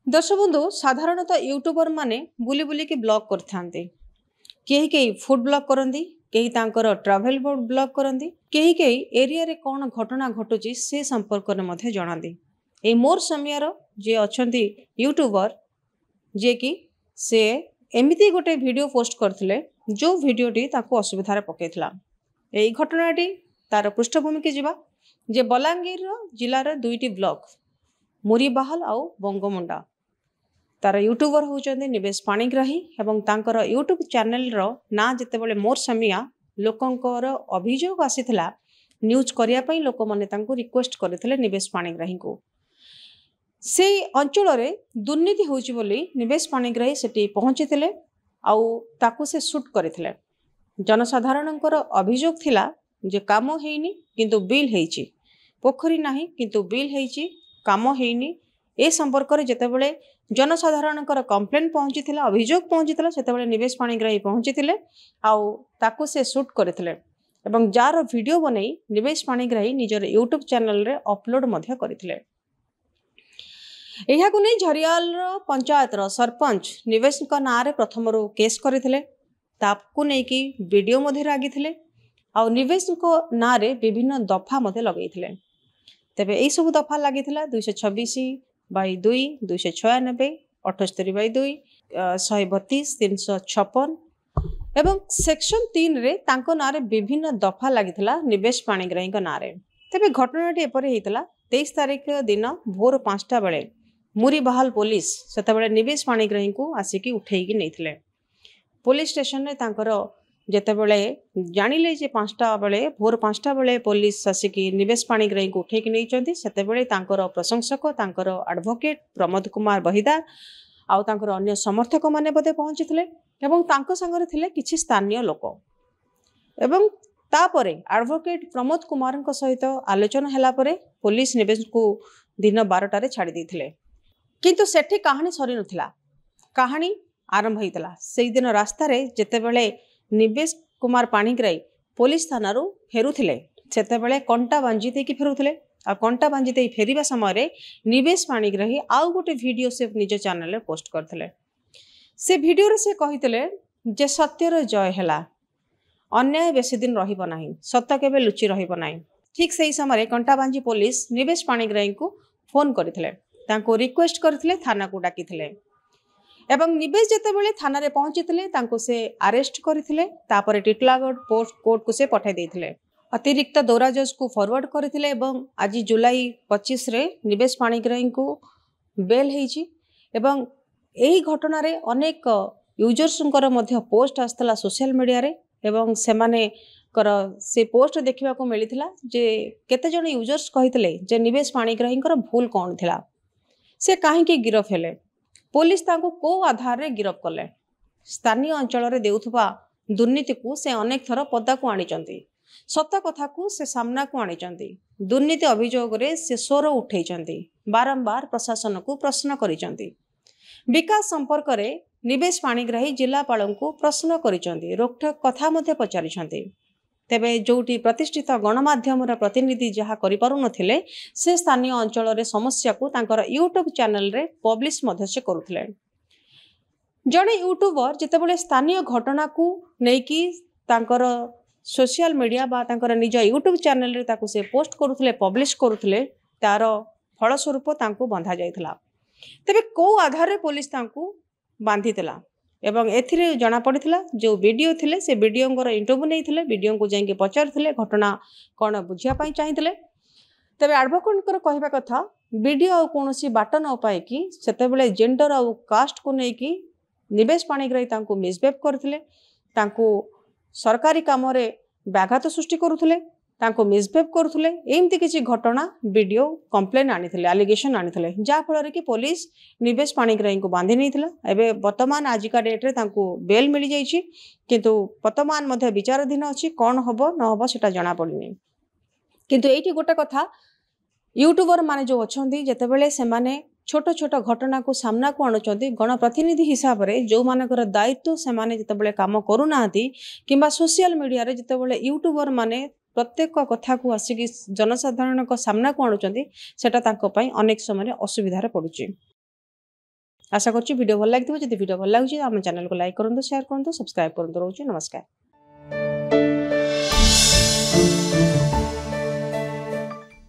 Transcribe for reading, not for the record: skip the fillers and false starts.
दर्शक बंधु साधारणतः यूट्यूबर माने बुली बुली की ब्लॉग करथांती केही केही फूड ब्लॉग करंती केही तांकर ट्रैवल ब्लॉग करंती केही केही एरिया रे कोन घटना घटुची से संपर्क रे मध्ये जणांती ए मोर समियार जे अछंती यूट्यूबर जे कि से एमिति गोटे वीडियो पोस्ट करथिले जो वीडियोटी ताको असुविधा रे पकेइथला एई घटनाटी तार पृष्ठभूमि के जिबा जे बलांगीर जिल्लार दुईटी ब्लॉक मुरीबाहाल आउ बंगमुंडा तार यूट्यूबर होचंदी निवेश पाणिग्राही एवं तांकर यूट्यूब चैनल रो ना जेतेबेले मोर समिया लोकंकर अभियोग आसीथिला न्यूज करिया पई लोक माने तांको रिक्वेस्ट करथिले निवेश पाणिग्राही को से अंचल रे दुर्नीति होची बोली निवेश पाणिग्राही सेठी पहुंचीथिले आउ ताकू से शूट करथिले जनसाधारणकर अभियोग थिला जे काम हेइनी किंतु बिल हेइची पोखरी नाही किंतु बिल हेइची काम हेइनी ए संपर्क रे जेतेबेले जनसाधारणकर कंप्लेंट पहुंचीथिला अभियोग पहुंचीथिला सेतेबेले निवेश पाणिग्राही पहुंचीथिले आउ ताकू से शूट करथिले एवं जार वीडियो बनै निवेश पाणिग्राही निजर यूट्यूब चैनल रे अपलोड मध्य करथिले एहा को नै झरियाल पंचायत रो सरपंच निवेश का नाम रे प्रथम रो केस करथिले ताकू नै की वीडियो मध्ये रागिथिले आउ निवेश को नाम रे विभिन्न दफा मध्ये लगैथिले तबे एई सब दफा लागिथिला 226/2 296 78/2 132 356 एवं सेक्शन 3 रे तांको नारे विभिन्न दफा लागिथिला निवेश पाणिग्राही को नारे तबे घटनाटी एपरे हेतिला 23 तारिख दिन भोर 5टा बेले मुरीबाहाल पुलिस सेतबेले निवेश पाणिग्राही को आसिकी उठेकी नैथिले पुलिस स्टेशन रे तांकर जेतेबेले जानिले जे 5टा बेले भोर 5टा बेले पुलिस आसिकी निवेश पाणिग्राही को उठेकी नैचंती सेतेबेले तांकर प्रशंसक तांकर एडवोकेट प्रमोद कुमार बहिदार आउ तांकर अन्य समर्थक माने बदे पहुंचीथिले एवं तांको संगरे थिले किछि स्थानीय लोक एवं तापरे एडवोकेट प्रमोद कुमार को सहित आलोचना हैला परे पुलिस निवेश को दिन 12टा रे छाड़ी दैथिले किंतु सेठी कहानी सरी नथिला कहानी आरंभ होइतला सेई दिन रास्ता रे जेतेबेले निवेश कुमार पाणिग्राही पुलिस थाना रो फेरुथिले सेतेबेले कंटा बांजी देकी फेरुथिले आ कंटा बांजी दे फेरिबा समय रे निवेश पाणिग्राही आउ गोटे वीडियो से निज चैनल रे पोस्ट करथिले से वीडियो रे से कहितले जे सत्य रो जय हैला अन्याय बेसी दिन रहिबो नाही सत्य केबे लुचि रहिबो नाही ठीक सेही समय रे कंटा बांजी पुलिस निवेश पाणिग्राही को फोन करथिले तांको रिक्वेस्ट करथिले थाना को डाकिथिले एवं निवेश जेतेबेले थाना रे पहुंचीथिले तांको से अरेस्ट करथिले तापरे टिटलागढ़ कोर्ट को से पठाई देथिले अतिरिक्त दौरा जज को फॉरवर्ड करथिले एवं आज जुलाई 25 रे निवेश पाणिग्राही को बेल हेची एवं एही घटना रे अनेक यूजर्संकर मध्य पोस्ट आस्तला सोशल मीडिया रे एवं सेमाने कर से पोस्ट देखिबा को मिलिथिला जे केते जण यूजर्स कहिथिले जे निवेश पाणिग्राहींकर भूल कोन थिला से काहे के गिरफ हेले पुलिस तांको को आधार रे गिरफ कले स्थानीय अंचल रे देउथबा दुर्नीति को से अनेक थर पदा को आनिचंती सत्य कथा को से सामना को आनिचंती दुर्नीति अभियोग रे से स्वर उठैचंती बारंबार प्रशासन को प्रश्न करिचंती विकास संपर्क रे निवेश पाणिग्राही जिलापाल को प्रश्न करिचंती रोकठोक कथा मध्ये पचारिचंती तेबे जोटी प्रतिष्ठित गणमाध्यम प्रतिनिधि जहा करि पारु नथिले से स्थानीय अंचल रे समस्या को तांकर यूट्यूब चैनल रे पब्लिश मध्ये से करूथिले जणे यूट्यूबर जेतेबेले स्थानीय घटना को नेकी तांकर सोशल मीडिया बा तांकर निज यूट्यूब चैनल रे ताकू से पोस्ट करूथिले पब्लिश करूथिले तार फल स्वरूप तांको बंधा जायथला तेबे को आधार रे पुलिस तांको बांधितला एवं एथिरे जना पड़िथिला जो वीडियो थिले से वीडियो को इंटरव्यू नैथिले वीडियो को जाइके पचारथिले घटना कोन बुझिया पई चाहिथिले तबे एडवोकेट कर कहबा कथा वीडियो आ कोनोसी बाट न पाए कि सेतेबेले जेंडर आ कास्ट को नै कि निवेश पाणिग्राही तांको मिसबिहेव करथिले तांको सरकारी काम रे व्याघात सृष्टि करूथिले तांको मिसबिहेव करूथिले एमती किछि घटना वीडियो कंप्लेन आनिथिले एलिगेशन आनिथिले जा फल कि पुलिस निवेश पाणिग्राही को बांधि नैथिला एबे वर्तमान आजिका डेट रे तांको बेल मिली जाइछि किंतु वर्तमान मध्ये विचाराधीन अछि कोन हबो न हबो सेटा जाना पड़िनी किंतु एठी गोटे कथा यूट्यूबर माने जो अछंती जेतेबेले से माने छोट छोट घटना को सामना को आणुचंती गणप्रतिनिधि हिसाब रे जो मानकर दायित्व से माने जेतेबेले काम करू नाहंती किंबा सोशल मीडिया रे जेतेबेले यूट्यूबर माने प्रत्येक कथा को आसिकी जनसाधारण को सामना को आणुचंती सेटा तांको पई अनेक समय असुविधा रे पडुची। आशा करूँ वीडियो भल लगी जब वीडियो भल लगे आम चैनल को लाइक करूँ शेयर करूँ सब्सक्राइब करूँ रोचे नमस्कार।